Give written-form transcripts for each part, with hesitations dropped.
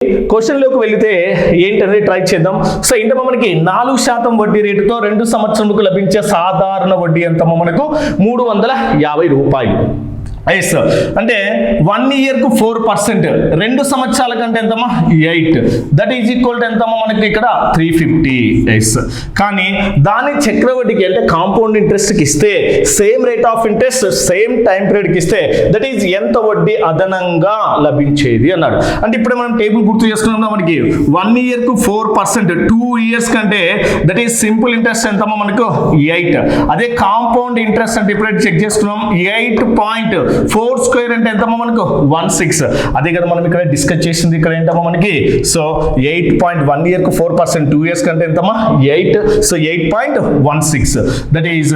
క్వశ్చన్లోకి వెళితే ఏంటనేది ట్రై చేద్దాం. సో ఏంటమ్మా మనకి 4% వడ్డీ రేటుతో 2 సంవత్సరాలకు లభించే సాధారణ వడ్డీ ఎంతమ్మా మనకు 350 రూపాయలు. ఎస్ అంటే 1 ఇయర్కు 4%, 2 సంవత్సరాల కంటే ఎంతమ్మా 8, దట్ ఈజ్ ఈక్వల్ టు ఎంతమ్మా మనకి ఇక్కడ 350. ఎస్ కానీ దాని చక్రవడ్డీకి అంటే కాంపౌండ్ ఇంట్రెస్ట్కి ఇస్తే same rate of interest same time పీరియడ్కి ఇస్తే దట్ ఈజ్ ఎంత వడ్డీ అదనంగా లభించేది అన్నాడు. అంటే ఇప్పుడు మనం టేబుల్ గుర్తు చేసుకున్నాం మనకి 1 ఇయర్కు 4%, 2 ఇయర్స్ కంటే దట్ ఈజ్ సింపుల్ ఇంట్రెస్ట్ ఎంతమ్మా మనకు 8. అదే కాంపౌండ్ ఇంట్రెస్ట్ అంటే ఇప్పుడు చెక్ చేసుకున్నాం 8.4 స్క్వేర్ అంటే ఎంతమ్మా మనకు 16. అదే కదా మనం ఇక్కడ డిస్కస్ చేసింది ఇక్కడ ఏంటమ్మా మనకి. సో 8.1 ఇయర్కు 4%, 2 ఇయర్స్ కంటే ఎంతమ్మా 8, సో 8.16 దట్ ఈజ్.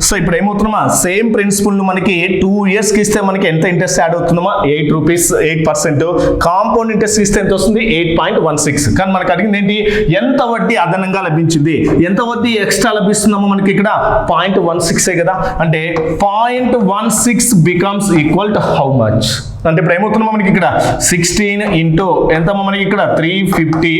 సో ఇప్పుడు ఏమవుతుందమ్మా సేమ్ ప్రిన్సిపల్ మనకి 2 ఇయర్స్కి ఇస్తే మనకి ఎంత ఇంట్రెస్ట్ యాడ్ అవుతుందమ్మా 8 రూపీస్ 8%, కాంపౌండ్ ఇంట్రెస్ట్ ఇస్తే ఎంత వస్తుంది 8.16. కానీ మనకు అడిగింది ఏంటి ఎంత వడ్డీ అదనంగా లభించింది, ఎంత వడ్డీ ఎక్స్ట్రా లభిస్తుందమ్మా మనకి ఇక్కడ 0.16 కదా. అంటే 0.16 becomes equal to how much అంటే ఇప్పుడు ఏమవుతుందమ్మా మనకి ఇక్కడ 16 ఇంటూ ఎంతమ్మా మనకి ఇక్కడ 350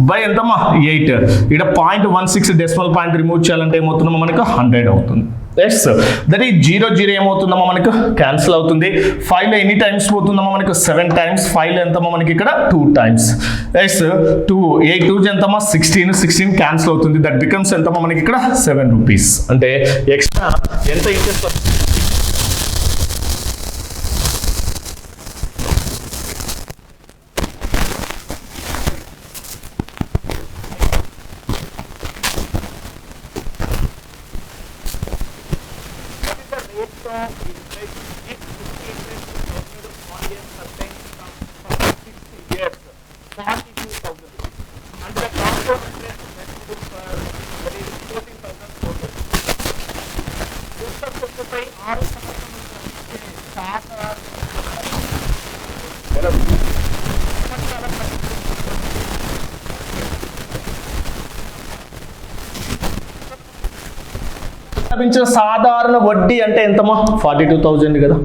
బై ఎంతమ్మా 8. ఇక్కడ 0.16 డెసిమల్ పాయింట్ రిమూవ్ చేయాలంటే ఏమవుతుందమ్మా మనకు 100 అవుతుంది. ఎస్ దట్ ఈ 0 ఏమవుతుందమ్మా మనకు క్యాన్సిల్ అవుతుంది. 5 లో ఎన్ని టైమ్స్ పోతుందమ్మా మనకు 7 టైమ్స్. 5 లో ఎంతమ్మా మనకి ఇక్కడ 2 టైమ్స్. ఎస్ 2 8 2 ఎంతమ్మా 16 క్యాన్సిల్ అవుతుంది. దట్ బికమ్స్ ఎంతమ్మా మనకి ఇక్కడ 7 రూపీస్. అంటే ఎక్స్ట్రా ఎంత ఇంట్రెస్ట్ లభించిన సాధారణ వడ్డీ అంటే ఎంతమా 42,000 కదా.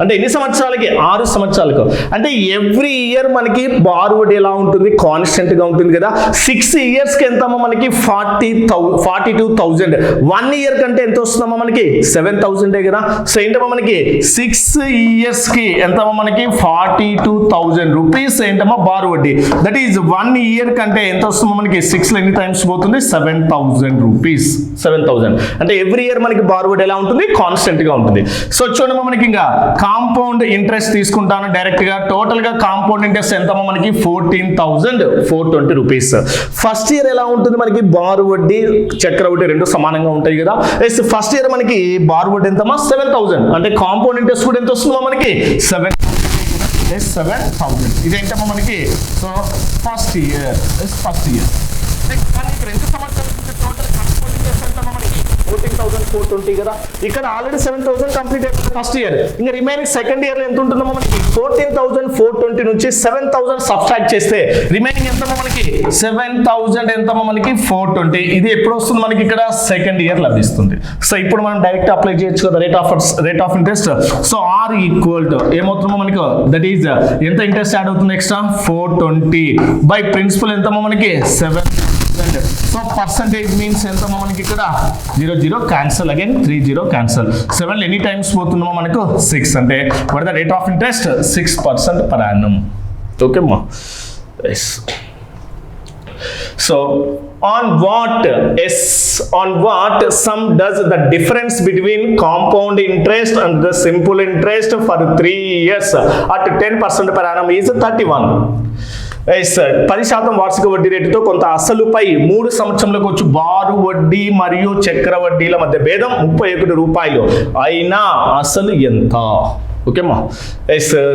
అంటే ఎన్ని సంవత్సరాలకి 6 సంవత్సరాలకు. అంటే ఎవ్రీ ఇయర్ మనకి బార్ వడ్డీ ఎలా ఉంటుంది కాన్స్టెంట్ గా ఉంటుంది కదా. 6 ఇయర్స్కి ఎంతమ్మా మనకి 42,000. 1 ఇయర్ కంటే ఎంత వస్తుందమ్మా మనకి 7,000 కదా. సో ఏంటమ్మా మనకి 6 ఇయర్స్కి ఎంతమ్మా మనకి 42,000 రూపీస్ ఏంటమ్మా బార్ వడ్డీ. దట్ ఈజ్ 1 ఇయర్ కంటే ఎంత వస్తుందో మనకి 6 లో ఎన్ని టైమ్స్ పోతుంది 7,000 రూపీస్. 7,000 అంటే ఎవ్రీ ఇయర్ మనకి బార్ వడ్డీ ఎలా ఉంటుంది కాన్స్టెంట్ గా ఉంటుంది. సో చూడమ్మా మనకి ఇంకా కాంపౌండ్ ఇంట్రెస్ట్ తీసుకుంటాను డైరెక్ట్ గా. టోటల్ గా కాంపౌండ్ ఇంట్రెస్ట్ ఎంతమ్మా మనకి 14,420 రూపీస్. ఫస్ట్ ఇయర్ ఎలా ఉంటుంది మనకి బార్ వడ్డీ చక్రవడ్డీ రెండు సమానంగా ఉంటాయి కదా. ఫస్ట్ ఇయర్ మనకి బార్ వడ్డీ ఎంతమ్మా 7,000. అంటే కాంపౌండ్ ఇంట్రెస్ట్ కూడా ఎంత వస్తుందో మనకి 7,000. ఇదేంటమ్మా మనకి. సో ఫస్ట్ ఇయర్ ఇక్కడ ఎంత సంవత్సరాలు టోటల్ కాంపౌండ్ ఇంట్రెస్ట్ ఎంతమ్మా మనకి 14,420 కదా. ఇక్కడ ఆల్రెడీ 7,000 కంప్లీట్ అయిపోయింది ఫస్ట్ ఇయర్. ఇంకా రిమైనింగ్ సెకండ్ ఇయర్ ఎంత ఉంటుందమ్మా మనకి 14,420 నుంచి 7,000 సబ్ట్రాక్ట్ చేస్తే రిమైనింగ్ ఎంతమ్మా మనకి 7,000 ఎంతమ్మా మనకి 420. ఇది ఎప్పుడు వస్తుంది మనకి ఇక్కడ సెకండ్ ఇయర్ లభిస్తుంది. సో ఇప్పుడు మనం డైరెక్ట్ అప్లై చేయొచ్చు కదా rate of interest. So R equal to ఏమవుతుందో మనకి దట్ ఈజ్ ఎంత ఇంట్రెస్ట్ యాడ్ అవుతుంది ఎక్స్ట్రా 420 బై ప్రిన్సిపల్ ఎంతమ్మా మనకి 7. సో పర్సంటేజ్ మీన్స్ ఎంతమ్మా మనకి ఇక్కడ 0 cancel again 30 cancel. 7 any times పోతుందమ్మా మనకు 6. అంటే what the rate of interest 6% per annum. Okay అమ్మా. So on what sum does the difference between compound interest and the simple interest for 3 years at 10% per annum is 31. 10% వార్షిక వడ్డీ రేటుతో కొంత అసలుపై 3 సంవత్సరంలోకి వచ్చి బారు వడ్డీ మరియు చక్ర వడ్డీల మధ్య భేదం 31 రూపాయలు అయినా అసలు ఎంత. ఓకేమ్మా.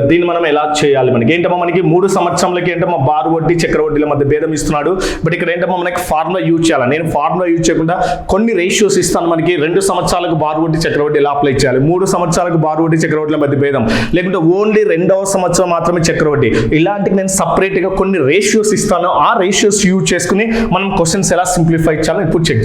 దీన్ని మనం ఎలా చేయాలి మనకి ఏంటమ్మా మనకి 3 సంవత్సరంలకి ఏంటమ్మా బారు వడ్డీ చక్ర వడ్డీల మధ్య భేదం ఇస్తున్నాడు. బట్ ఇక్కడ ఏంటమ్మా మనకి ఫార్ములా యూజ్ చేయాలి. నేను ఫార్ములా యూజ్ చేయకుండా కొన్ని రేషియోస్ ఇస్తాను మనకి. 2 సంవత్సరాలకు బారు వడ్డీ చక్ర వడ్డీ ఎలా అప్లై చేయాలి, 3 సంవత్సరాలకు బారు వడ్డీ చక్ర వడ్డీల మధ్య భేదం, లేకుంటే ఓన్లీ 2వ సంవత్సరం మాత్రమే చక్ర వడ్డీ, ఇలాంటివి నేను సపరేట్గా కొన్ని రేషియోస్ ఇస్తాను. ఆ రేషియోస్ యూజ్ చేసుకుని మనం క్వశ్చన్స్ ఎలా సింప్లిఫై చేయాలో ఇప్పుడు చెక్